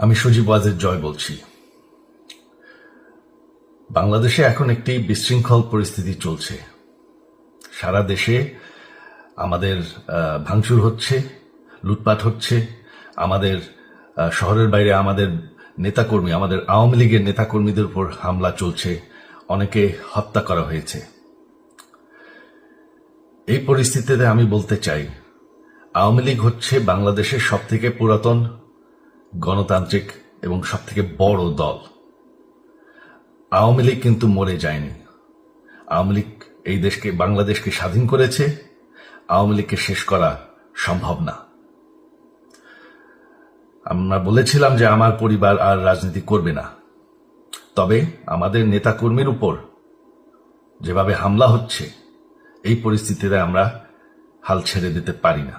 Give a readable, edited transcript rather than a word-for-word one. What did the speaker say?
আমি সজীব ওয়াজেদ জয় বলছি। বাংলাদেশে এখন একটি বিশৃঙ্খল পরিস্থিতি চলছে। সারা দেশে আমাদের ভাঙচুর হচ্ছে, লুটপাট হচ্ছে, আমাদের শহরের বাইরে আমাদের নেতাকর্মী, আমাদের আওয়ামী লীগের নেতাকর্মীদের উপর হামলা চলছে, অনেকে হত্যা করা হয়েছে। এই পরিস্থিতিতে আমি বলতে চাই, আওয়ামী লীগ হচ্ছে বাংলাদেশের সবথেকে পুরাতন গণতান্ত্রিক এবং সবথেকে বড় দল। আওয়ামী লীগ কিন্তু মরে যায়নি। আওয়ামী লীগ এই দেশকে, বাংলাদেশকে স্বাধীন করেছে। আওয়ামী লীগকে শেষ করা সম্ভব না। আমরা বলেছিলাম যে আমার পরিবার আর রাজনীতি করবে না, তবে আমাদের নেতাকর্মীর উপর যেভাবে হামলা হচ্ছে, এই পরিস্থিতিতে আমরা হাল ছেড়ে দিতে পারি না।